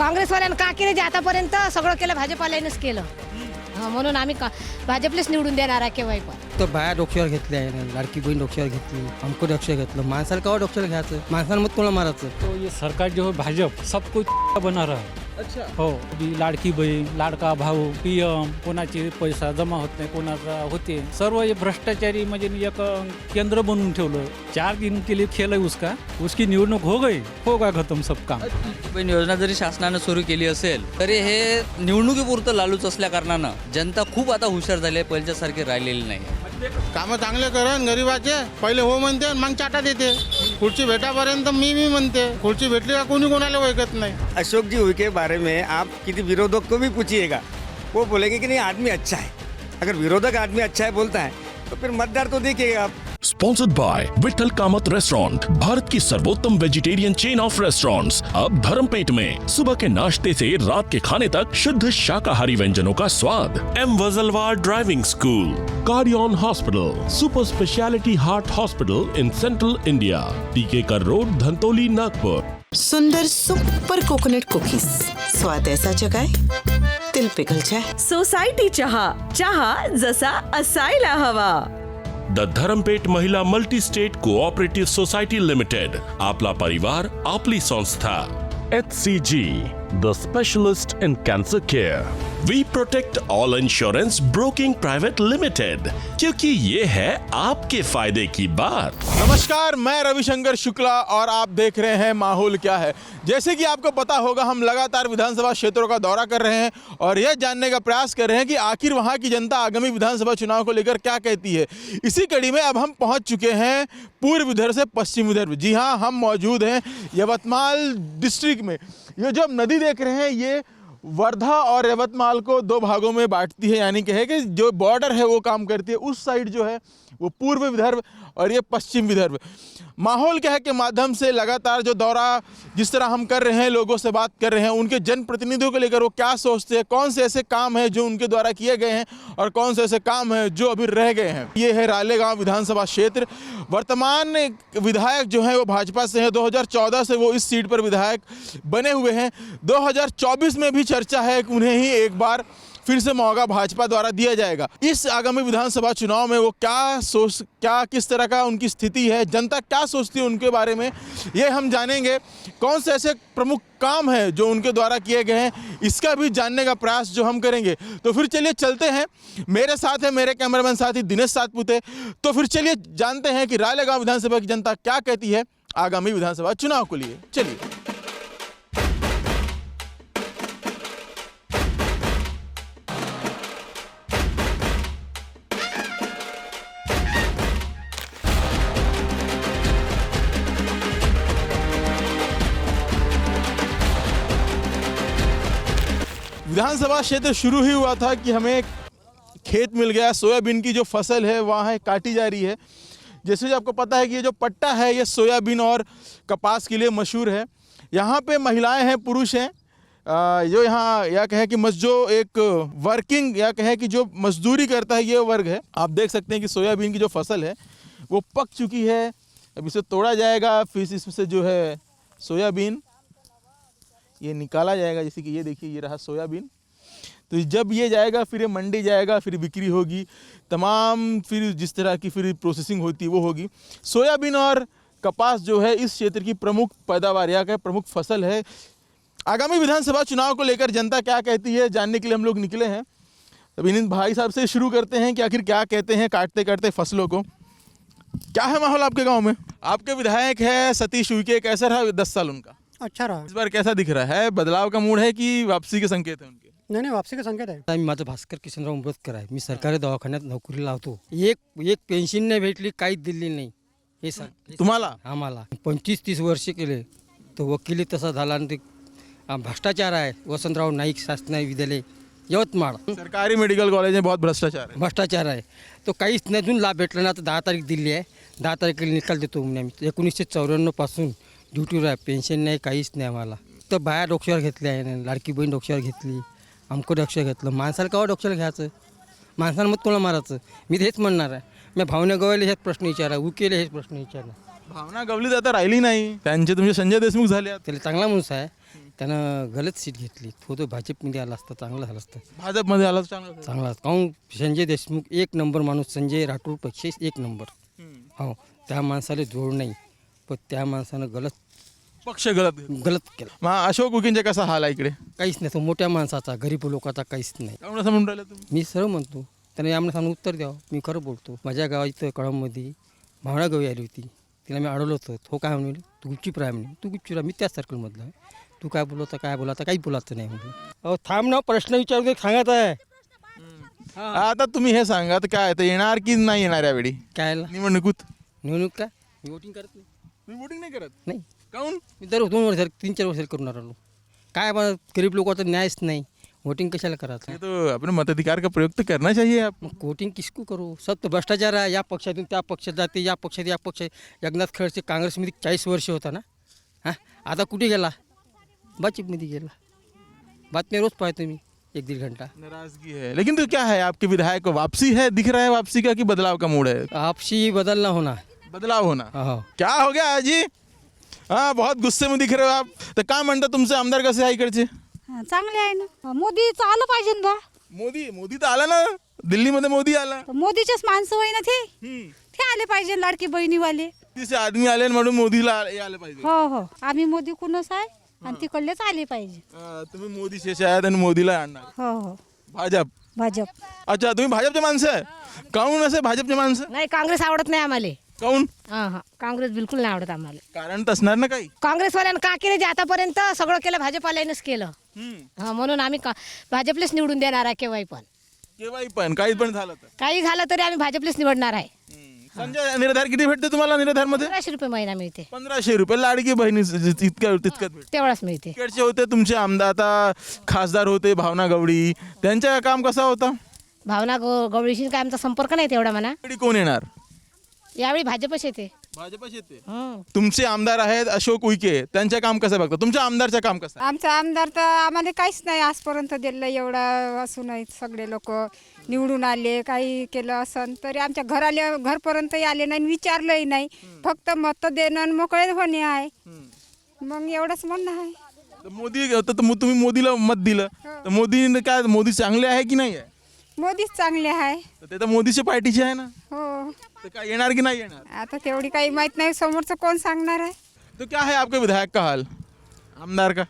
काँग्रेसवाल्यांना का केलं जे आतापर्यंत सगळं केलं भाजपाल्यानेच केलं. म्हणून आम्ही भाजपलेच निवडून देणार आहे केव्हाही पण. तर बाया डोक्यावर घेतल्या आहे, लाडकी बहीण डोक्यावर घेतली, आमको डोक्यावर घेतलं. माणसाला केव्हा डोक्यावर घ्यायचं, माणसाला मत कोणाला मारायचं. तो ये सरकार जो है भाजप सब कुछ बना रहा है. अच्छा. हो अभी लाडकी बहीण, लाडका भाऊ, पीएम, कोणाचे पैसा जमा होत नाही, कोणाचा होते. सर्व हे भ्रष्टाचारी म्हणजे एक केंद्र बनवून ठेवलं. 4 दिन के लिए खेल है उसकी निवडणूक हो गई, होगा खत्म सब काम. बहीण योजना जरी शासनानं सुरू केली असेल तरी हे निवडणुकीपुरतं लालूच असल्या कारणानं जनता खूप आता हुशार झाली आहे, पहिल्यासारखी राहिलेली नाही. कामं चांगले करण गरीबाचे. पहिले हो म्हणते मग चाटा देते. खुर्ची भेटापर्यंत मी म्हणते. खुर्ची भेटली का कोणी कोणाला ओळखत नाही. अशोक जी हुई के बारे में आप किसी विरोधक को भी पूछिएगा, वो बोलेंगे कि नहीं आदमी अच्छा है. अगर विरोधक आदमी अच्छा है बोलता है तो फिर मतदार तो देखिएगा आप. Sponsored by Vithal Kamat restaurant, Bharat की सर्वोत्तम वेजिटेरियन चेन ऑफ रेस्टोरेंट्स, अब धर्मपेट में. सुबह के नाश्ते से रात के खाने तक शुद्ध शाकाहारी व्यंजनों का स्वाद. M Wajalwar driving school, Cardian hospital, super speciality heart hospital in central India, Tikekar road, Dhantoli, Nagpur. सुंदर सुपर कोकोनट कुकीज, स्वाद ऐसा जगाए दिल पिघल जाए. सोसायटी चहा, चहा जसा असायला हवा. द धरमपेट महिला multi state cooperative society limited, आपला परिवार आपली संस्था. HCG, the specialist in cancer care. We protect all insurance broking private limited, क्योंकि ये है आपके फायदे की बात. नमस्कार, मैं रविशंकर शुक्ला और आप देख रहे हैं माहौल क्या है. जैसे कि आपको पता होगा, हम लगातार विधानसभा क्षेत्रों का दौरा कर रहे हैं और यह जानने का प्रयास कर रहे हैं कि आखिर वहां की जनता आगामी विधानसभा चुनाव को लेकर क्या कहती है. इसी कड़ी में अब हम पहुंच चुके हैं पूर्व विदर्भ से पश्चिम विदर्भ. जी हाँ, हम मौजूद हैं यवतमाल डिस्ट्रिक्ट में. ये जो नदी देख रहे हैं ये वर्धा और यवतमाल को 2 भागों में बांटती है, यानी कि है कि जो बॉर्डर है वो काम करती है. उस साइड जो है वो पूर्व विदर्भ और ये पश्चिम विदर्भ. माहौल क्या है के माध्यम से लगातार जो दौरा जिस तरह हम कर रहे हैं, लोगों से बात कर रहे हैं, उनके जनप्रतिनिधियों को लेकर वो क्या सोचते हैं, कौन से ऐसे काम हैं जो उनके द्वारा किए गए हैं और कौन से ऐसे काम हैं जो अभी रह गए हैं. ये है रालेगांव विधानसभा क्षेत्र. वर्तमान विधायक जो हैं वो भाजपा से हैं. 2014 से वो इस सीट पर विधायक बने हुए हैं. 2024 में भी चर्चा है कि उन्हें ही एक बार फिर से मौका भाजपा द्वारा दिया जाएगा. इस आगामी विधानसभा चुनाव में वो क्या किस तरह का उनकी स्थिति है, जनता क्या सोचती है उनके बारे में, ये हम जानेंगे. कौन से ऐसे प्रमुख काम है जो उनके द्वारा किए गए हैं, इसका भी जानने का प्रयास जो हम करेंगे. तो फिर चलिए चलते हैं. मेरे साथ है मेरे कैमरामैन साथी दिनेश सातपुते. तो फिर चलिए जानते हैं कि रालेगांव विधानसभा की जनता क्या कहती है आगामी विधानसभा चुनाव को लिए. चलिए. विधानसभा क्षेत्र शुरू ही हुआ था कि हमें खेत मिल गया. सोयाबीन की जो फसल है वहाँ काटी जा रही है. जैसे कि आपको पता है कि ये जो पट्टा है ये सोयाबीन और कपास के लिए मशहूर है. यहाँ पे महिलाएं हैं, पुरुष हैं, जो यहाँ या कहें कि जो एक वर्किंग या कहें कि जो मजदूरी करता है ये वर्ग है. आप देख सकते हैं कि सोयाबीन की जो फसल है वो पक चुकी है. अब इसे तोड़ा जाएगा, फिर इसमें जो है सोयाबीन ये निकाला जाएगा. जैसे कि ये देखिए, ये रहा सोयाबीन. तो जब ये जाएगा फिर ये मंडी जाएगा, फिर बिक्री होगी, तमाम फिर जिस तरह की फिर प्रोसेसिंग होती है वो होगी. सोयाबीन और कपास जो है इस क्षेत्र की प्रमुख पैदावार या कहें प्रमुख फसल है. आगामी विधानसभा चुनाव को लेकर जनता क्या कहती है जानने के लिए हम लोग निकले हैं. अब इन भाई साहब से शुरू करते हैं कि आखिर क्या कहते हैं काटते काटते फसलों को. क्या है माहौल आपके गाँव में? आपके विधायक है सतीश उइके, कैसा रहा 10 साल उनका? अच्छा रहा. इस बार कैसा दिख रहा है? बदलाव का मूड है की वापसी के संकेत है उनके? नाही वापसी का संकेत आहे. मी माझं भास्कर किशनराव उंबरकर आहे. मी सरकारी दवाखान्यात नोकरी लावतो. एक पेन्शन नाही भेटली, काहीच दिली नाही. हे सर तुम्हाला? आम्हाला 25-30 वर्ष केले. तो वकिली तसा झाला आणि ते भ्रष्टाचार आहे. वसंतराव नाईक शासकीय विद्यालय यवतमाळ, सरकारी मेडिकल कॉलेज में बहुत भ्रष्टाचार आहे. तो काहीच नाही अजून लाभ भेटला ना. आता 10 तारीख दिली आहे. 10 तारखेला निकाल देतो म्हणे आम्ही. 1994 पासून ड्युटीवर आहे. पेन्शन नाही, काहीच नाही आम्हाला. तर बाया डोक्यावर घेतल्या आहे, लाडकी बहीण डोक्यावर घेतली, आमको डोक्यावर घेतलं. माणसाला केव्हा डोक्यावर घ्यायचं, माणसाला मत कोणाला मारायचं. मी हेच म्हणणार आहे. मी भावना गवळले हेच प्रश्न विचारा, उकेले हेच प्रश्न विचारला. भावना गवली आता राहिली नाही. त्यांचे तुमचे संजय देशमुख झाले. त्याला चांगला माणूस आहे, त्यानं गलत सीट घेतली. तो भाजपमध्ये आला असता चांगलं झालं असतं. भाजपमध्ये आला तर चांगलं झालं. चांगला काहून संजय देशमुख एक नंबर माणूस, संजय राठोडपेक्षा एक नंबर. हो, त्या माणसाला जोड नाही, पण त्या माणसानं पक्ष गलत गलत केलं. मग अशोक उकींचा कसा हाल आहे इकडे? काहीच नाही, तो मोठ्या माणसाचा गरीब लोकांचा काहीच नाही. काहून असं म्हणून राहिलं तुम्ही? मी सरळ म्हणतो, त्याने आम्हाला सांगून उत्तर द्यावं. मी खरं बोलतो. माझ्या गावात इथं कळममध्ये भावना गवळी आली होती. तिला मी अडवलं होतं. तो काय म्हणून तू गुपचूप राह म्हणे. तू गुपचूप राह, मी त्याच सर्कलमधला आहे. तू काय बोलवता काय बोलाता काही बोलायचं नाही म्हणजे. अहो थांब ना, प्रश्न विचारतो सांगत आहे. आता तुम्ही हे सांगा तर काय तर येणार की नाही येणार यावेळी काय निवडणुकीत? निवडणूक काय मी वोटिंग करत नाही. मी वोटिंग नाही करत. नाही, काहून? मी दर 2 वर्ष 3-4 वर्ष करून राहिलो. काय बा गरीब लोकांचा न्यायच नाही. वोटिंग कशाला करायचं? ये तो अपने मताधिकार का प्रयोग तो करना चाहिए आप. मग वोटिंग किसको करू? सब तो भ्रष्टाचार आहे. या पक्षातून त्या पक्षात जाते, या पक्षात या पक्षात. एकनाथ खडसे काँग्रेसमध्ये 40 वर्ष होता ना. हां, आता कुठे गेला? भाजपमध्ये गेला. बातम्या रोज पाहतो मी 1-1.5 घंटा. नाराजगी है, लेकिन तो क्या है आपके विधायक को वापसी है, दिख रहा है वापसी का कि बदलाव का मूड है? आपसी बदलना होना. बदलाव होना. हो, क्या हो गया आजी? हाँ, बहुत गुस्से में दिख रहे हो आप. तर काय म्हणता तुमचे आमदार कसे आहे इकडचे? चांगले आहे ना. मोदीचं आलं पाहिजे ना. मोदी तर आला ना, दिल्लीमध्ये मोदी आला. मोदीचेच माणसं होई ना ते आले पाहिजे, लाडकी बहिणीवाले. तिथे आदमी आले म्हणून मोदीला आले पाहिजे. हो, आम्ही मोदी कुणच आहे आणि तिकडलेच आले पाहिजे. तुम्ही मोदी शेष आहेत आणि मोदीला आणणार. हो, भाजप. अच्छा, तुम्ही भाजपचे माणसं आहे. काहून असे भाजपचे माणसं? नाही, काँग्रेस आवडत नाही आम्हाला. काहून? काँग्रेस बिलकुल नाही आवडत आम्हाला. कारण तर असणार ना काही. काँग्रेसवाल्यानं का केलं जे आतापर्यंत सगळं केलं भाजपवाल्यानंच केलं. म्हणून आम्ही भाजपलेच निवडून देणार आहे. केव्हाही पण काही पण झालं तर काही झालं तरी आम्ही भाजपलेच निवडणार आहे. संजय निराधार किती भेटते तुम्हाला? निराधार मध्ये 1500 रुपये महिना मिळते. 1500 रुपये. लाडकी बहिणी तितकंच भेटते. तेवढाच मिळते. इकडचे होते तुमचे आमदार, आता खासदार होते भावना गवळी, त्यांचं काम कसा होता? भावना गवळीशी काय आमचा संपर्क नाही तेवढा म्हणा. इकडे कोण येणार? यावेळी भाजपच येते. भाजपच येते. तुमचे आमदार आहेत अशोक उईके, त्यांचं काम कसं बघता? तुमच्या आमदारचं काम कसं? आमचा आमदार तर आम्हाला काहीच नाही आजपर्यंत दिलं. एवढं असूनही सगळे लोक निवडून आले, काही केलं असं तरी आमच्या घरपर्यंतही आले नाही, विचारलंही नाही. फक्त मत देणं आणि मोकळे होणे आहे. मग एवढंच म्हणणं आहे. मोदी तर तुम्ही मोदीला मत दिलं तर मोदी चांगले आहे की नाही आहे? मोदीच चांगले आहे. ते तर मोदीच्या पार्टीचे आहे ना. हो, तर काय येणार की नाही येणार? आता तेवढी काही माहित नाही, समोरचं कोण सांगणार आहे. तो क्या है आपके विधायक का हाल, आमदार का?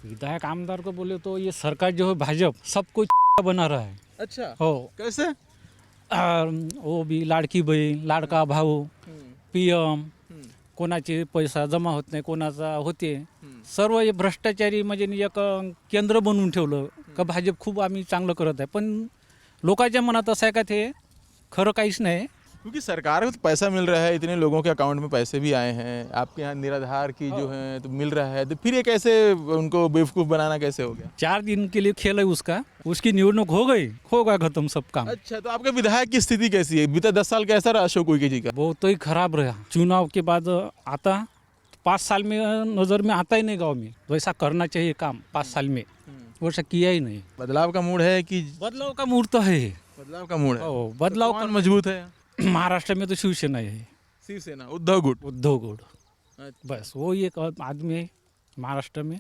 विधायक आमदार को बोले तो ये सरकार जो है भाजप सबको बना रहा है. अच्छा, हो, कैसे? वो भी लाडकी बहीण, लाडका भाऊ, PM, कोणाचे पैसा जमा होत नाही, कोणाचा होते. सर्व हे भ्रष्टाचारी म्हणजे एक केंद्र बनवून ठेवलं का भाजप खूप आम्ही चांगलं करत आहे. पण लोकांच्या मनात असं आहे का ते खरं काहीच नाही. क्योंकि सरकार को तो पैसा मिल रहा है, इतने लोगों के अकाउंट में पैसे भी आए हैं, आपके यहाँ निराधार की जो है तो मिल रहा है, तो फिर ये कैसे उनको बेवकूफ़ बनाना कैसे हो गया? 4 दिन के लिए खेल है उसकी निवडणूक हो गई, होगा खत्म सब काम. अच्छा, तो आपके विधायक की स्थिति कैसी है? बीते 10 साल कैसा रहा अशोक उईके जी का? बहुत ही खराब रहा. चुनाव के बाद आता 5 साल में नज़र में आता ही नहीं गांव में. वैसा करना चाहिए काम 5 साल में, वैसा किया ही नहीं. बदलाव का मूड है कि? बदलाव का मूड तो है. बदलाव का मूड है. हो, बदलाव कौन मजबूत है? महाराष्ट्र में तो शिवसेना है. शिवसेना, उद्धव गुट. बस वो एक आदमी है महाराष्ट्र में,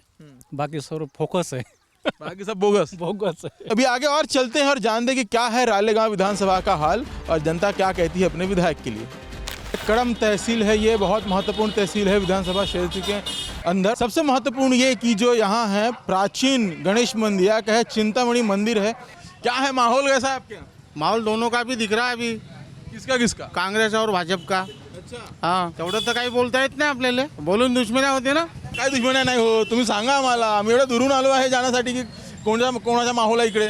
बाकी सब फोकस है. बाकी सब बोगस. बोगस है. अभी आगे और चलते हैं और जानते हैं कि क्या है रालेगांव विधानसभा का हाल और जनता क्या कहती है अपने विधायक के लिए. कड़म तहसील है, ये बहुत महत्वपूर्ण तहसील है विधानसभा क्षेत्र के अंदर. सबसे महत्वपूर्ण ये कि जो यहाँ है प्राचीन गणेश मंदिर या कहे चिंतामणि मंदिर है. क्या है माहौल, कैसा है आपके यहाँ? माहौल दोनों का भी दिख रहा है अभी. किसका? काँग्रेस और भाजप का. अच्छा, हाँ, तेवढं तर काही बोलता येत नाही आपल्याला. बोलून दुश्मन्या होते ना. काय दुश्मनी नाही हो, तुम्ही सांगा आम्हाला. आम्ही एवढं दुरून आलो आहे जाण्यासाठी की कोणाचा माहोल आहे इकडे.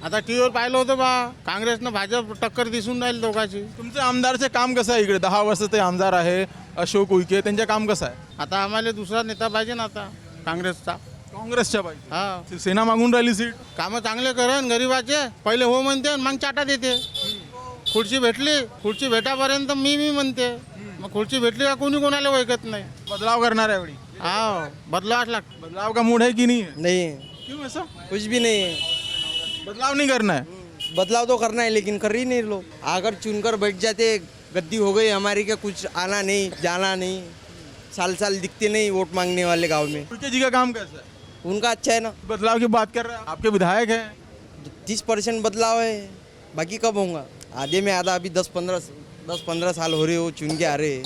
आता टीव्हीवर पाहिलं होतं बा, काँग्रेसनं भाजप टक्कर दिसून राहील दोघांची. तुमचे आमदारचे काम कसं आहे इकडे? 10 वर्ष ते आमदार आहे अशोक उईके, त्यांचे काम कसं आहे? आता आम्हाला दुसरा नेता पाहिजे ना आता काँग्रेसचा. काँग्रेसच्या पाहिजे. हा, सेना मागून राहिली सीट. कामं चांगले करण गरीबाचे. पहिले हो म्हणते आणि मग चाटा देते. खुर्ची भेटापर्यंत मी म्हणते. मग खुर्ची भेटली का कोणी कोणाला ओळखत नाही. बदलाव करणार आहे एवढी. हा, बदलावाच लागतं. बदलाव का मूड है कि नहीं है? नहीं, क्यों ऐसा? कुछ भी नहीं है. बदलाव नहीं करना है. बदलाव तो करना है लेकिन कर ही नहीं लोग. अगर चुनकर बैठ जाते, गद्दी हो गई हमारी, क्या कुछ आना नहीं जाना नहीं, साल साल दिखते नहीं वोट मांगने वाले गांव में। फुलके जी का काम कैसा है? उनका अच्छा है ना। बदलाव की बात कर रहे हैं, आपके विधायक हैं। 30% बदलाव है, बाकी कब होगा? आधे में आधा अभी 10-15 साल हो रहे हो चुन के आ रहे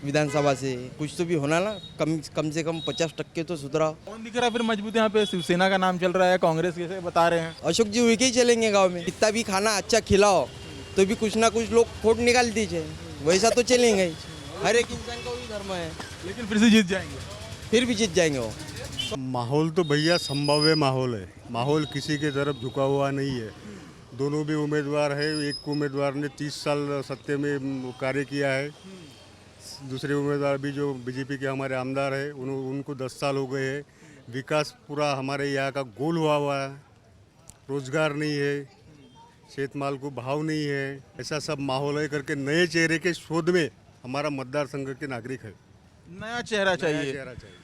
विधानसभा से, कुछ तो भी होना ना। कम से कम 50% तो सुधराओ। कौन दिख रहा है फिर मजबूत यहाँ पे? शिवसेना का नाम चल रहा है, कांग्रेस कैसे बता रहे हैं? अशोक जी उनके ही चलेंगे गांव में। कितना भी खाना अच्छा खिलाओ तो भी कुछ ना कुछ लोग खोट निकाल दीजिए, वैसा तो चलेंगे ही। हर एक इंसान का वही धर्म है। लेकिन फिर से जीत जाएंगे? फिर भी जीत जाएंगे वो। माहौल तो भैया संभाव्य माहौल है, माहौल किसी के तरफ झुका हुआ नहीं है। दोनों भी उम्मीदवार है। एक उम्मीदवार ने 30 साल सत्ते में कार्य किया है, दूसरे उम्मीदवार भी जो बीजेपी के हमारे आमदार है उनको 10 साल हो गए हैं। विकास पूरा हमारे यहाँ का गोल हुआ है, रोजगार नहीं है, शेतमाल को भाव नहीं है, ऐसा सब माहौल है करके नए चेहरे के शोध में हमारा मतदार संघ के नागरिक है। नया चेहरा चाहिए। चेहरा चाहिए।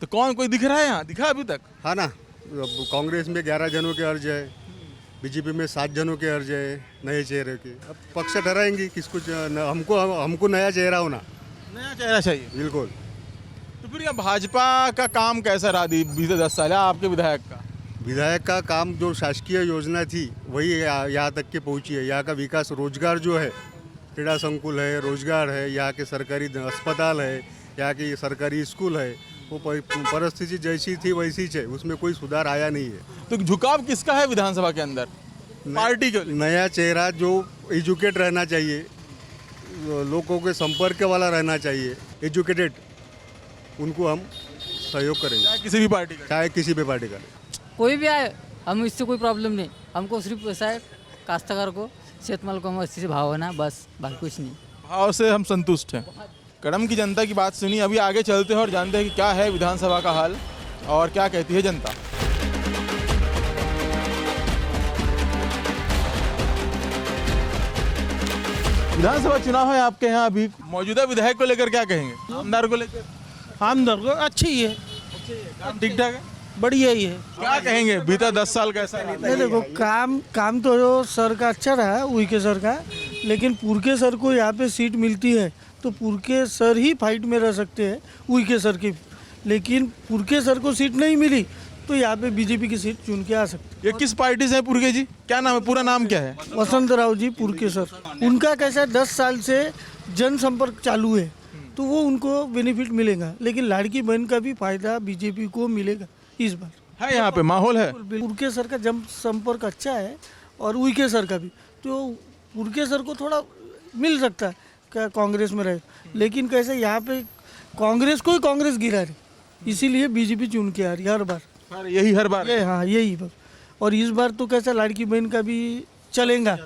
तो कौन कोई दिख रहा है यहाँ? दिखा अभी तक? हाँ ना, कांग्रेस में 11 जनों के अर्ज है, बीजेपी में 7 जनों के अर्ज है नए चेहरे के। अब पक्ष ठहराएंगे किसको हमको नया चेहरा होना, नया चेहरा चाहिए। बिल्कुल। तो फिर यहाँ भाजपा का काम कैसा रहा बीते 10 साल आपके विधायक का? विधायक का काम जो शासकीय योजना थी वही यहाँ तक के पहुँची है। यहाँ का विकास, रोजगार जो है, क्रीड़ा संकुल है, रोजगार है, यहाँ के सरकारी अस्पताल है, यहाँ की सरकारी स्कूल है, वो परिस्थिति जैसी थी वैसी है, उसमें कोई सुधार आया नहीं है। तो झुकाव किसका है विधानसभा के अंदर? पार्टी के? नया चेहरा जो एजुकेट रहना चाहिए, लोगों के संपर्क वाला रहना चाहिए, एजुकेटेड, उनको हम सहयोग करेंगे। चाहे किसी भी पार्टी का? चाहे किसी भी पार्टी का। कोई भी आए, हम इससे कोई प्रॉब्लम नहीं। हमको सिर्फ ऐसा है काश्तकार को शेतमाल को हम अच्छे से भाव है ना, बस, बाकी कुछ नहीं। भाव से हम संतुष्ट हैं। कड़म की जनता की बात सुनी, अभी आगे चलते हैं और जानते हैं कि क्या है विधानसभा का हाल और क्या कहती है जनता। विधानसभा चुनाव है आपके यहाँ अभी, मौजूदा विधायक को लेकर क्या कहेंगे? आमदार को लेकर? आमदार को अच्छी ही है, ठीक ठाक है, बढ़िया ही है। क्या कहेंगे बीता 10 साल कैसा रहा? नहीं देखो, काम तो सर का अच्छा रहा, उइके सर का, लेकिन पुरके सर को यहाँ पे सीट मिलती है तो पुरके सर ही फाइट में रह सकते हैं उइके सर की, लेकिन पुरके सर को सीट नहीं मिली तो यहाँ पे बीजेपी की सीट चुन के आ सकती। ये किस पार्टी से है पुरके जी? क्या नाम है, पूरा नाम क्या है? वसंत राव जी पुरके सर। उनका कैसा 10 साल से जनसंपर्क चालू है तो वो उनको बेनिफिट मिलेगा, लेकिन लाड़की बहन का भी फायदा बीजेपी को मिलेगा इस बार। है यहाँ पे माहौल है? पुरके सर का जनसंपर्क अच्छा है और उइके सर का भी, तो पुरके सर को थोड़ा मिल सकता है क्या कांग्रेस में रहे, लेकिन कैसे यहाँ पे कांग्रेस को ही कांग्रेस गिरा रही, इसीलिए बीजेपी चुन के आ रही हर बार। यही हर बार? हाँ यही बस। और इस बार तो कैसा लाड़की बहन का भी चलेगा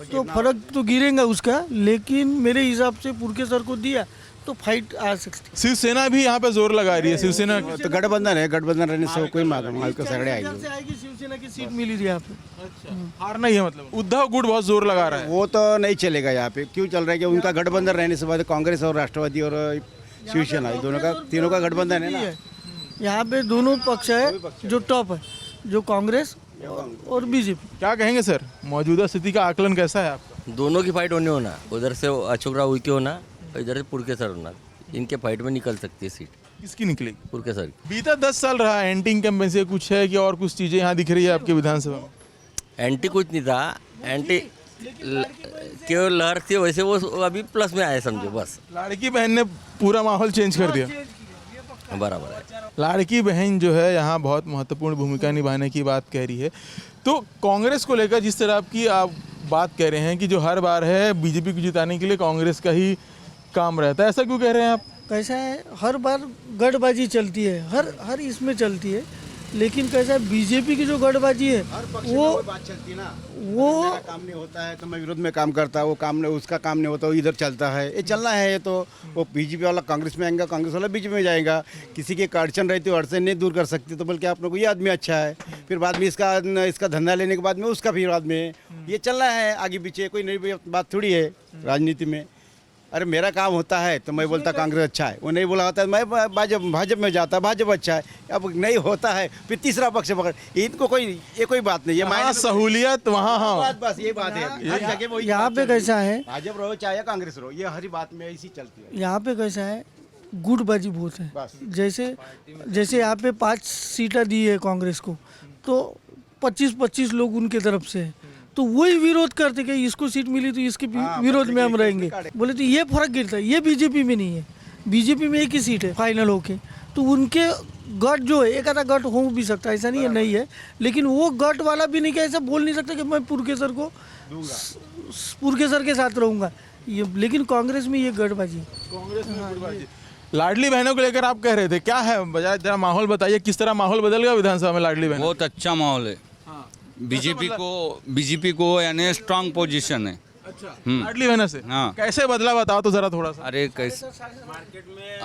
तो फर्क तो गिरेगा उसका, लेकिन मेरे हिसाब से पुरके सर को दिया तो फाइट आ सकती। शिवसेना भी यहाँ पे जोर लगा रही है। शिवसेना तो गठबंधन है, गठबंधन रहने से कोई माल को सगड़े आएगी। शिवसेना की सीट मिली रही यहाँ पे। हारना ही है मतलब? उद्धव गुट बहुत जोर लगा रहा है। वो तो नहीं चलेगा यहाँ पे। क्यों चल रहा है कि उनका गठबंधन रहने से बाद कांग्रेस और राष्ट्रवादी और शिवसेना तीनों का गठबंधन है ना। यहाँ पे दोनों पक्ष है जो टॉप है, जो कांग्रेस और बीजेपी। क्या कहेंगे सर, मौजूदा स्थिति का आकलन कैसा है आपका? दोनों की फाइट होने होना, उधर से अशोक राव उइके होना, इधर से पुरके सर होना। इनके फाइट में निकल सकती है सीट। किसकी निकलेगी? पुरके सर। बीता 10 साल रहा, एंटी इनकम्बेंसी से कुछ है कि और कुछ चीजें यहाँ दिख रही है आपके विधानसभा में? एंटी कुछ नहीं था, एंटी केवल लहर थी, वैसे वो अभी प्लस में आए समझो बस। लाड़की बहन ने पूरा माहौल चेंज कर दिया। बराबर है। लाड़की बहन जो है यहाँ बहुत महत्वपूर्ण भूमिका निभाने की बात कह रही है। तो कांग्रेस को लेकर जिस तरह की आप बात कह रहे हैं कि जो हर बार है बीजेपी को जिताने के लिए कांग्रेस का ही काम रहता है, ऐसा क्यों कह रहे हैं आप? कैसा है, हर बार गठबाजी चलती है, हर इसमें चलती है, लेकिन कैसा है बीजेपी की जो गठबाजी है वो बात चलती ना, वो काम नहीं होता है तो मैं विरोध में काम करता, वो काम नहीं, उसका काम नहीं होता, वो इधर चलता है। ये चलना है, ये तो वो बीजेपी वाला कांग्रेस में आएगा, कांग्रेस वाला बीजेपी में जाएगा। किसी की अड़चन रहती है, अड़चन नहीं दूर कर सकती, तो बल्कि आप लोग को ये आदमी अच्छा है, फिर बाद में इसका धंधा लेने के बाद में उसका फिर बाद में ये चलना है आगे पीछे। कोई नई बात थोड़ी है राजनीति में। अरे मेरा काम होता है तो मैं बोलता कांग्रेस अच्छा है, वो नहीं बोला होता है मैं भाजपा में जाता, भाजपा अच्छा है। अब नहीं होता है फिर तीसरा पक्ष पकड़, इनको कोई बात नहीं, ये सहूलियत वहाँ। हाँ बस ये बात है। यहाँ पे कैसा है, भाजपा रहो चाहे कांग्रेस रहो, ये हरी बात में ऐसी चलती है। यहाँ पे कैसा है गुटबाजी बहुत है। जैसे जैसे यहाँ पे 5 सीटें दी है कांग्रेस को, तो 25-25 लोग उनके तरफ से है, तो वही विरोध करते कि इसको सीट मिली तो इसके विरोध में हम रहेंगे। बोले तो ये फर्क गिरता है, ये बीजेपी में नहीं है। बीजेपी में एक ही सीट है फाइनल होके, तो उनके गट जो है, एक आधा गट हो भी सकता है, ऐसा नहीं है नहीं है, लेकिन वो गट वाला भी नहीं, ऐसा बोल नहीं सकता कि मैं पुरकेसर के साथ रहूँगा ये, लेकिन कांग्रेस में ये गठबाजी है। कांग्रेस में गुटबाजी। लाडली बहनों को लेकर आप कह रहे थे, क्या है बजाय, जरा माहौल बताइए, किस तरह माहौल बदल गया विधानसभा में लाडली बहन? बहुत अच्छा माहौल है। बीजेपी को यानी स्ट्रांग पोजीशन है। अच्छा, लाडली बहन से हाँ। कैसे बदला बताओ तो जरा थोड़ा सा।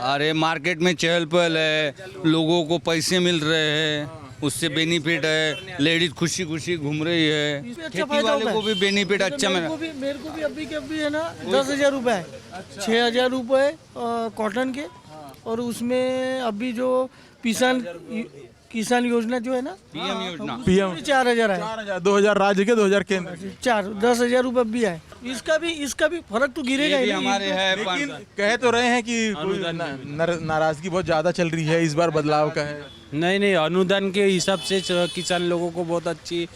अरे मार्केट में चहल पहल है, लोगों को पैसे मिल रहे हैं, उससे बेनिफिट है, लेडीज खुशी खुशी घूम रही है, खेती वाले को भी बेनिफिट अच्छा मिला। मेरे को भी अभी के अभी है ना 10,000 रुपये है, 6,000 रुपये कॉटन के, और उसमें अभी जो किसान योजना जो है ना, पीएम 4,000 है। 4,000, 2,000 राज्य के, 2,000 केंद्र। 10,000 रुपये भी है। इसका भी फर्क तो गिरेगा ही। हमारे है, लेकिन कह तो रहे हैं कि कोई नाराजगी बहुत ज्यादा चल रही है, इस बार बदलाव का है। नहीं, अनुदान के हिसाब से किसान लोगों को बहुत अच्छी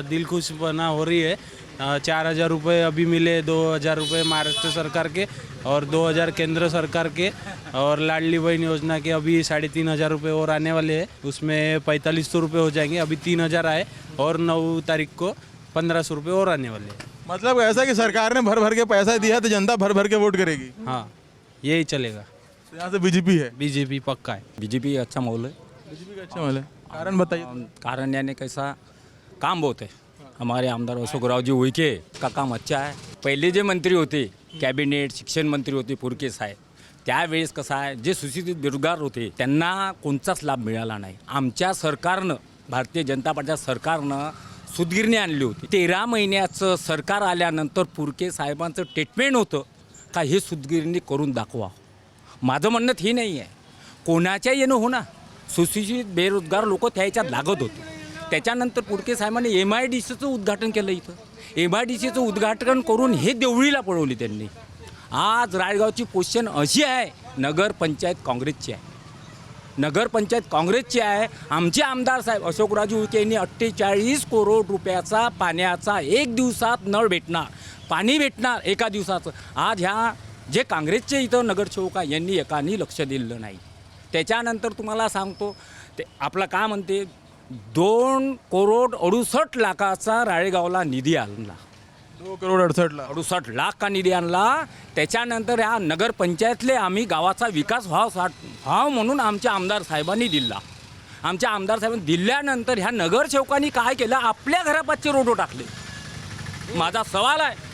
दिल खुश बना हो रही है। 4,000 रुपये अभी मिले, 2,000 रुपये महाराष्ट्र सरकार के और 2,000 केंद्र सरकार के, और लाडली बहन योजना के अभी 3,500 रुपये और आने वाले हैं, उसमें 4,500 रुपये हो जाएंगे। अभी 3,000 आए और 9 तारीख को 1,500 रुपये और आने वाले हैं। मतलब ऐसा कि सरकार ने भर भर के पैसा दिया तो जनता भर भर के वोट करेगी। हाँ, यही चलेगा। यहाँ से बीजेपी है, बीजेपी पक्का है। बीजेपी अच्छा माहौल है। बीजेपी का अच्छा माहौल है, कारण बताइए। कारण यानी कैसा काम बहुत है। हमारे आमदार अशोक राव जी उईके का काम अच्छा आहे. पहिले जे मंत्री होते कॅबिनेट शिक्षण मंत्री होते पुरके साहेब, त्यावेळेस कसं आहे जे सुशिक्षित बेरोजगार होते त्यांना कोणताच लाभ मिळाला नाही. आमच्या सरकारनं भारतीय जनता पार्टीच्या सरकारनं सुदगिरणी आणली होती. 13 महिन्याचं सरकार आल्यानंतर पुरके साहेबांचं स्टेटमेंट होतं का हे सुदगिरणी करून दाखवा. माझं म्हणणं हे नाही आहे कोणाच्या येणं हो ना, सुशिक्षित बेरोजगार लोक त्याच्यात लागत होते. त्याच्यानंतर पुरके साहेबांनी MIDCचं उद्घाटन केलं. इथं MIDCचं उद्घाटन करून हे देवळीला पळवली त्यांनी. आज रायगावची पोझिशन अशी आहे, नगरपंचायत काँग्रेसची आहे, नगरपंचायत काँग्रेसची आहे. आमचे आमदार साहेब अशोकराव उईके यांनी 48 करोड रुपयाचा पाण्याचा एक दिवसात नळ भेटणार, पाणी भेटणार एका दिवसाचं. आज ह्या जे काँग्रेसचे इथं नगरसेवक यांनी एकानी लक्ष दिलं नाही. त्याच्यानंतर तुम्हाला सांगतो ते आपलं का म्हणते 2 करोड 68 लाखाचा राळेगावला निधी आणला. 2 करोड 68 लाख का निधी आणला. त्याच्यानंतर ह्या नगरपंचायतले आम्ही गावाचा विकास व्हाव म्हणून आमच्या आमदार साहेबांनी दिला. आमच्या आमदार साहेबांनी दिल्यानंतर ह्या नगरसेवकांनी काय केलं, आपल्या घरापाचचे रोड टाकले. माझा सवाल आहे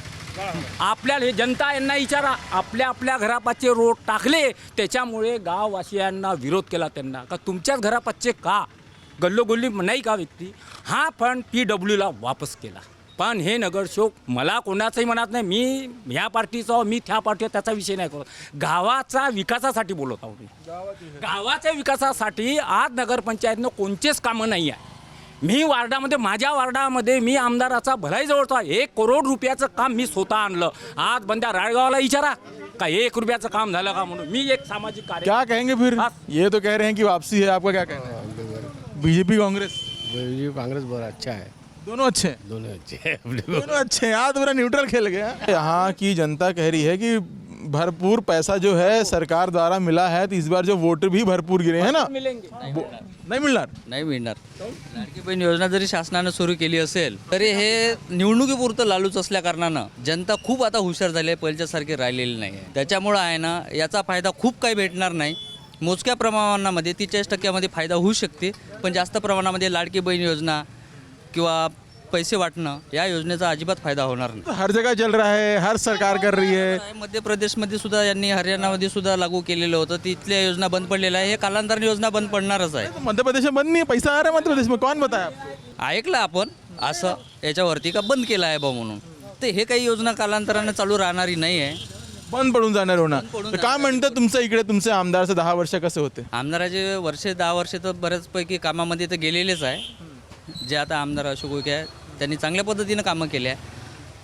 आपल्याला हे जनता यांना विचारा, आपल्या घरापाचचे रोड टाकले, त्याच्यामुळे गाववासियांना विरोध केला त्यांना का तुमच्याच घरापाचचे का गल्लोगल्ली नाही का व्यक्ती. हा फंड PWला वापस केला. पण हे नगरसेवक मला कोणाचंही म्हणत नाही, मी ह्या पार्टीचा मी त्या पार्टीचा त्याचा विषय नाही करत. गावाचा विकासासाठी बोलत आहोत मी. गावाच्या विकासासाठी आज नगरपंचायतनं कोणतेच कामं नाही आहे. मी वार्डामध्ये माझ्या वार्डामध्ये मी आमदाराचा भलाई जवळचा 1 करोड रुपयाचं काम मी स्वतः आणलं. आज बंद्या राळगावला विचारा का 1 रुपयाचं काम झालं का म्हणून. मी एक सामाजिक कार्य क्या कहेंगे फिर, ये तो कह रहे हैं कि वापसी है, आपका क्या कहना है? बीजेपी कांग्रेस बहुत अच्छा है. दोनों अच्छे हैं, दोनों अच्छे दोनों अच्छे हैं. आज पूरा न्यूट्रल खेल गया. यहाँ की जनता कह रही है कि भरपूर पैसा जो है सरकार द्वारा मिला है, तो इस बार जो वोटर भी भरपूर गिरे हैं ना, नहीं मिळणार. लाडकी बहीण योजना जरी शासनानं सुरू केली असेल तरी हे निवडणुकीपुरतं लालूच असल्या कारणानं जनता खूप आता हुशार झाली आहे, पहिल्यासारखी राहिलेली नाही आहे. त्याच्यामुळं आहे ना याचा फायदा खूप काही भेटणार नाही. मोजक्या प्रमाणामध्ये 43% फायदा होऊ शकते, पण जास्त प्रमाणामध्ये लाडकी बहीण योजना किंवा पैसे वाटणं या योजनेचा अजिबात फायदा होणार नाही. हर जगह चल रहा है, हर सरकार कर रही है. मध्य प्रदेशमध्ये सुद्धा यांनी हरियाणामध्ये सुद्धा लागू केलेलं होतं, तिथल्या योजना बंद पडलेल्या आहे. हे कालांतराने योजना बंद पडणारच आहे. मध्य प्रदेश में बंद नहीं है, पैसा आ रहा है मध्य प्रदेश में, कौन बताया आपको? ऐकलं आपण असं याच्यावरती का बंद केलं आहे बा म्हणून. ते हे काही योजना कालांतराने चालू राहणारी नाही आहे, बंद पडून जाणार होणार. तर काय म्हणतं तुमचं इकडे तुमचे आमदारचे 10 वर्ष कसे होते? आमदाराचे 10 वर्ष तर बऱ्याचपैकी कामामध्ये तर गेलेलेच आहे. जे आता आमदार अशोक उईके आहे त्यांनी चांगल्या पद्धतीनं कामं केली आहे,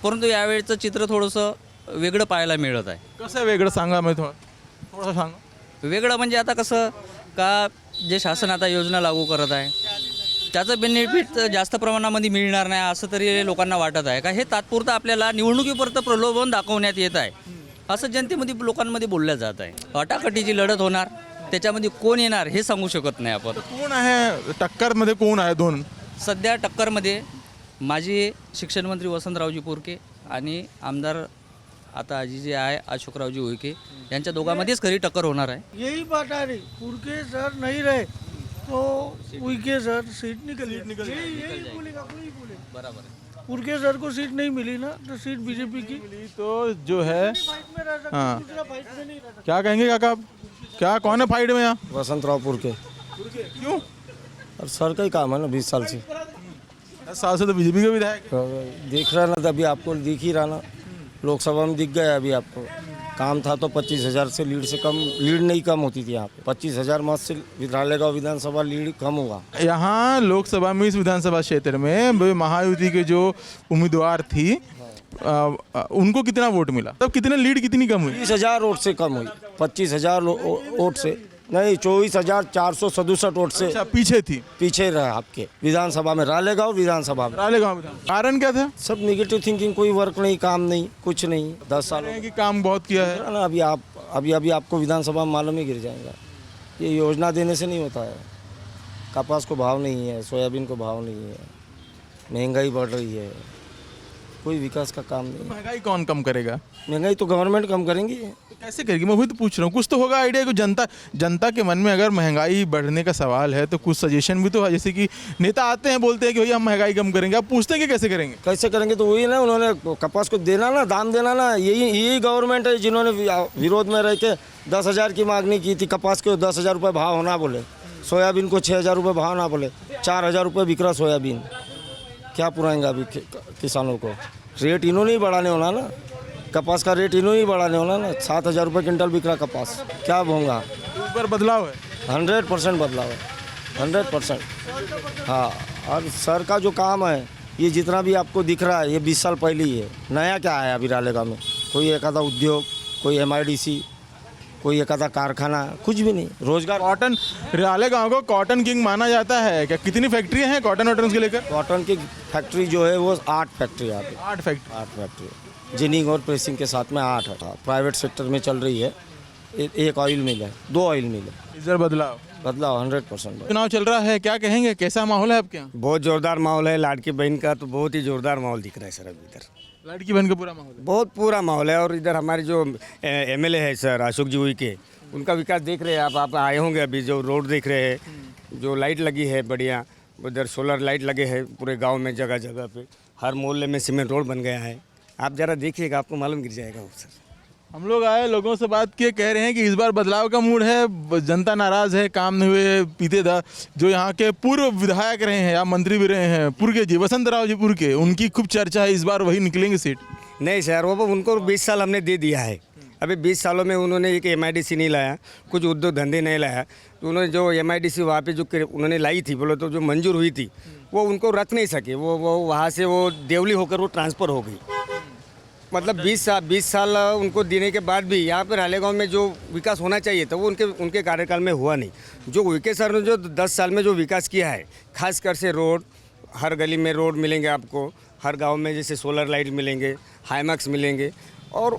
परंतु यावेळचं चित्र थोडंसं वेगळं पाहायला मिळत आहे. कसं वेगळं सांगा, मी थोडं सांगा. वेगळं म्हणजे आता कसं का जे शासन आता योजना लागू करत आहे त्याचं बेनिफिट जास्त प्रमाणामध्ये मिळणार नाही असं तरी लोकांना वाटत आहे का हे तात्पुरतं आपल्याला निवडणुकीपर्यंत प्रलोभन दाखवण्यात येत आहे असं जनतेमध्ये लोकांमध्ये बोलल्या जात आहे. अटाकटीची लढत होणार त्याच्यामध्ये कोण येणार हे सांगू शकत नाही आपण. कोण आहे टक्करमध्ये, कोण आहे दोन? सध्या टक्करमध्ये माजी शिक्षण मंत्री वसंतरावजी पुरके आणि आमदार आता आजी जे आहे अशोकरावजी उईके यांच्या दोघांमध्येच खरी टक्कर होणार आहे. यही बात आ रही, पुरके सर नहीं रहे तो उइके सर सीट निकल यही बोलेगा, कोई बोले बराबर है. पुरके सर को सीट नहीं मिली ना तो सीट बीजेपी की. तो जो है फाइट में रह सकते, हाँ। दूसरा फाइट में नहीं रह सकता. क्या कहेंगे काका आप? क्या कौन है फाइट में यहाँ? वसंतराव पुरके. क्यों? और सर का ही काम है ना 20 साल से. 10 साल से तो बीजेपी का विधायक दिख रहा ना, अभी आपको दिख ही रहा ना, लोकसभा में दिख गया अभी आपको. काम था तो 25,000 से लीड नहीं कम होती थी यहाँ पे. 25,000 मत से रालेगांव विधानसभा लीड कम होगा. यहाँ लोकसभा में इस विधानसभा क्षेत्र में महायुति के जो उम्मीदवार थी उनको कितना वोट मिला, तब कितने लीड कितनी कम हुई? 20,000 वोट से कम हुई. 25,000 वोट से नहीं, 24,467 वोट से अच्छा, पीछे रहा आपके विधानसभा में, रालेगांव विधानसभा में. कारण क्या था? सब निगेटिव थिंकिंग, कोई वर्क नहीं, काम नहीं, कुछ नहीं. 10 साल की काम बहुत किया है ना. अभी आपको विधानसभा में मालूम ही गिर जाएगा. ये योजना देने से नहीं होता है. कपास को भाव नहीं है, सोयाबीन को भाव नहीं है, महंगाई बढ़ रही है, कोई विकास का काम नहीं. महंगाई कौन कम करेगा? महंगाई तो गवर्नमेंट कम करेंगी. तो कैसे करेगी? मैं वही तो पूछ रहा हूँ, कुछ तो होगा आइडिया को. जनता के मन में अगर महंगाई बढ़ने का सवाल है तो कुछ सजेशन भी तो है. जैसे कि नेता आते हैं बोलते हैं कि भैया हम महंगाई कम करेंगे, आप पूछते हैं कि कैसे करेंगे? कैसे करेंगे तो वही ना, उन्होंने कपास को देना ना, दाम देना ना. यही गवर्नमेंट है जिन्होंने विरोध में रह के 10,000 की मांगनी की थी. कपास को 10,000 रुपये भाव होना बोले, सोयाबीन को 6,000 रुपये भाव ना बोले. 4,000 रुपये बिक रहा सोयाबीन. क्या पुराएंगे अभी किसानों को? रेट इन्होंने ही बढ़ाने होना ना, कपास का रेट इन्होंने ही बढ़ाने होना ना. 7,000 रुपये क्विंटल बिक रहा कपास, क्या होगा? इस बार बदलाव है, 100% बदलाव है, 100%. हाँ, और सर का जो काम है ये जितना भी आपको दिख रहा है ये 20 साल पहले ही है. नया क्या है अभी रालेगांव में? कोई एक आधा उद्योग, कोई MIDC, कोई एक आधा कारखाना, कुछ भी नहीं. रोजगार. कॉटन, रालेगांव को कॉटन किंग माना जाता है क्या? कितनी फैक्ट्रियाँ हैं कॉटन वॉटन के लेकर? कॉटन की फैक्ट्री जो है वो 8 फैक्ट्री यहाँ पे. 8 फैक्ट्री. जिनिंग और प्रेसिंग के साथ में 8 है. प्राइवेट सेक्टर में चल रही है. एक ऑयल मिल है, 2 ऑयल मिल है. इधर बदलाव 100%. चुनाव चल रहा है, क्या कहेंगे, कैसा माहौल है आपके यहाँ? बहुत जोरदार माहौल है. लाडकी बहन का तो बहुत ही जोरदार माहौल दिख रहा है सर अभी इधर. लड़की बहन का पूरा माहौल है, बहुत पूरा माहौल है. और इधर हमारे जो MLA है सर अशोक जी उईके, उनका विकास देख रहे हैं आप आए होंगे अभी. जो रोड देख रहे हैं, जो लाइट लगी है बढ़िया, उधर सोलर लाइट लगे हैं पूरे गांव में, जगह जगह पे. हर मोहल्ले में सीमेंट रोड बन गया है. आप ज़रा देखिएगा, आपको मालूम गिर जाएगा वो सर. हम लोग आए, लोगों से बात किए, कह रहे हैं कि इस बार बदलाव का मूड है, जनता नाराज़ है, काम नहीं हुए पीते दा. जो यहाँ के पूर्व विधायक रहे हैं या मंत्री भी रहे हैं पुरके जी, वसंतराव जी पुरके, उनकी खूब चर्चा है, इस बार वही निकलेंगे सीट. नहीं सर, वो उनको 20 साल हमने दे दिया है. अभी 20 सालों में उन्होंने एक MIDC नहीं लाया, कुछ उद्योग धंधे नहीं लाया. तो उन्होंने जो MIDC वहाँ पे जो उन्होंने लाई थी, बोलो तो जो मंजूर हुई थी, वो उनको रख नहीं सके. वो वहाँ से वो देवली होकर वो ट्रांसफ़र हो गई. मतलब 20 साल उनको देने के बाद भी यहाँ पर रालेगांव में जो विकास होना चाहिए था वो उनके कार्यकाल में हुआ नहीं. जो उईके सर ने जो 10 साल में जो विकास किया है, खासकर से रोड, हर गली में रोड मिलेंगे आपको, हर गांव में जैसे सोलर लाइट मिलेंगे, हाईमैक्स मिलेंगे. और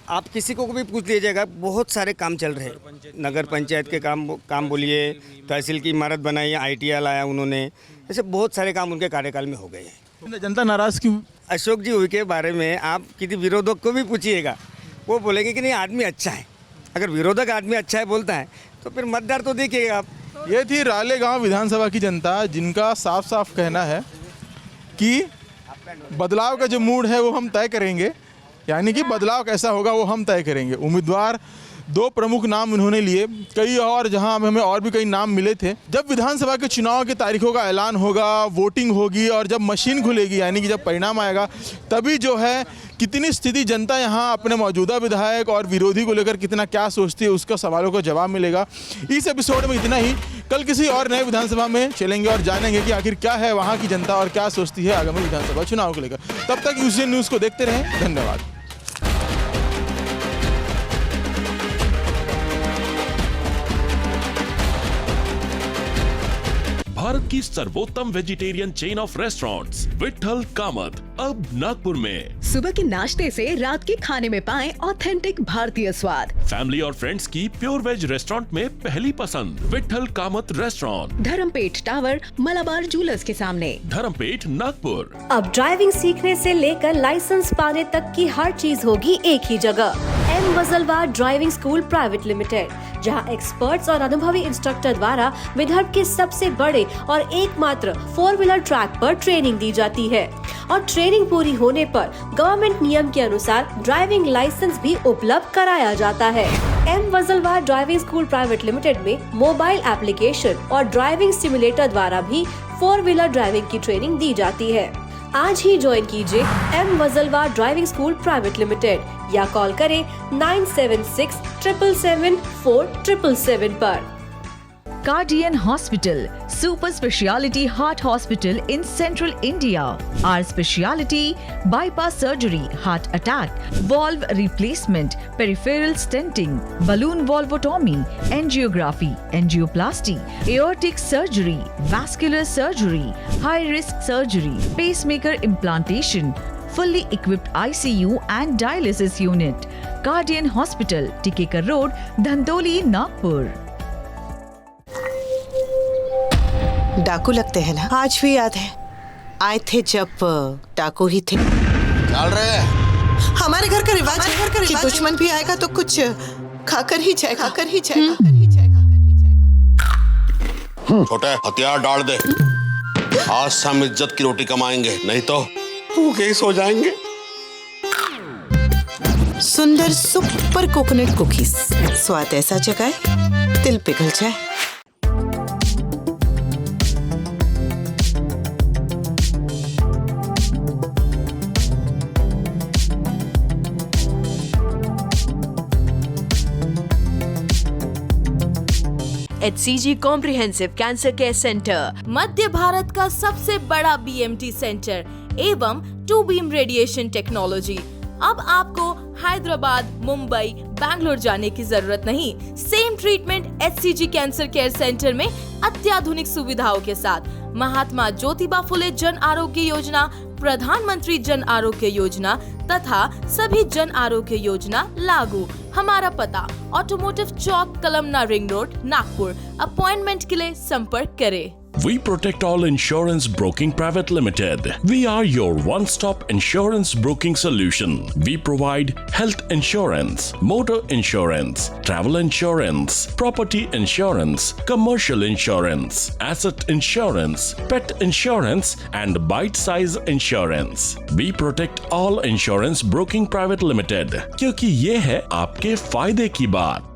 आप किसी को भी पूछ लीजिएगा, बहुत सारे काम चल रहे हैं. नगर पंचायत के काम बोलिए, तहसील की इमारत बनाई, ITI लाया उन्होंने. ऐसे बहुत सारे काम उनके कार्यकाल में हो गए हैं. जनता नाराज़ क्यों? अशोक जी उनके बारे में आप किसी विरोधक को भी पूछिएगा, वो बोलेंगे कि नहीं आदमी अच्छा है. अगर विरोधक आदमी अच्छा है बोलता है तो फिर मतदार तो देखिएगा आप. ये थी रालेगांव विधानसभा की जनता, जिनका साफ साफ कहना है कि बदलाव का जो मूड है वो हम तय करेंगे. यानी कि बदलाव कैसा होगा वो हम तय करेंगे. उम्मीदवार 2 प्रमुख नाम उन्होंने लिए, कई और जहां हमें और भी कई नाम मिले थे. जब विधानसभा के चुनाव की तारीखों का ऐलान होगा, वोटिंग होगी और जब मशीन खुलेगी, यानी कि जब परिणाम आएगा, तभी जो है कितनी स्थिति जनता यहाँ अपने मौजूदा विधायक और विरोधी को लेकर कितना क्या सोचती है, उसका सवालों का जवाब मिलेगा. इस एपिसोड में इतना ही. कल किसी और नए विधानसभा में चलेंगे और जानेंगे कि आखिर क्या है वहाँ की जनता और क्या सोचती है आगामी विधानसभा चुनाव को लेकर. तब तक UCN न्यूज़ को देखते रहें. धन्यवाद. भारत की सर्वोत्तम vegetarian chain of restaurants Vithal Kamat अब नागपुर में। सुबह के नाश्ते से रात के खाने में पाएं ऑथेंटिक भारतीय स्वाद। फैमिली और फ्रेंड्स की प्योर वेज रेस्टोरेंट में पहली पसंद Vithal Kamat restaurant, Dharampeth tower, Malabar jewellers के सामने, धर्मपेट, नागपुर। अब ड्राइविंग सीखने से लेकर लाइसेंस पाने तक की हर चीज होगी एक ही जगह। M Wajalwar driving school private limited, जहां एक्सपर्ट्स और अनुभवी इंस्ट्रक्टर द्वारा विदर्भ के सबसे बड़े और एकमात्र 4 व्हीलर ट्रैक पर ट्रेनिंग दी जाती है और ट्रेनिंग पूरी होने पर गवर्नमेंट नियम के अनुसार ड्राइविंग लाइसेंस भी उपलब्ध कराया जाता है। M Wajalwar driving school private limited में मोबाइल एप्लीकेशन और ड्राइविंग सिमुलेटर द्वारा भी 4 व्हीलर ड्राइविंग की ट्रेनिंग दी जाती है। आज ही ज्वाइन कीजिए M Wajalwar driving school private limited या कॉल करें 9767 777 4777 पर। Guardian Hospital, super speciality heart hospital in central India. Our speciality: bypass surgery, heart attack, valve replacement, peripheral stenting, balloon valvotomy, angiography, angioplasty, aortic surgery, vascular surgery, high risk surgery, pacemaker implantation, fully equipped ICU and dialysis unit. Guardian Hospital, Tikekar Road, Dhandoli, Nagpur. डाकू लगते हैं ना, आज भी याद है आए थे जब डाकू ही थे। चल रहे हमारे घर का रिवाज है कि दुश्मन भी आएगा तो कुछ खाकर ही जाएगा, छोटे हथियार डाल दे, आज से हम इज्जत की रोटी कमाएंगे, नहीं तो भूखे ही सो जाएंगे। सुंदर सुपर कोकोनट कुकीज, स्वाद ऐसा जगाए दिल पिघल जाए। HCG comprehensive cancer care centre, मध्य भारत का सबसे बड़ा BMT सेंटर एवं 2 बीम रेडिएशन टेक्नोलॉजी। अब आपको हैदराबाद, मुंबई, बैंगलोर जाने की जरूरत नहीं। Same treatment HCG cancer care centre में अत्याधुनिक सुविधाओं के साथ। महात्मा ज्योतिबा फुले जन आरोग्य योजना, प्रधानमंत्री जन आरोग्य योजना तथा सभी जन आरोग्य योजना लागू। हमारा पता automotive chowk, Kalamna ring road, Nagpur. Appointment के लिए संपर्क करें। We protect all insurance broking private limited. We are your one-stop insurance broking solution. We provide health insurance, motor insurance, travel insurance, property insurance, commercial insurance, asset insurance, pet insurance and bite-size insurance. We protect all insurance broking private limited. क्योंकि ये है आपके फायदे की बात।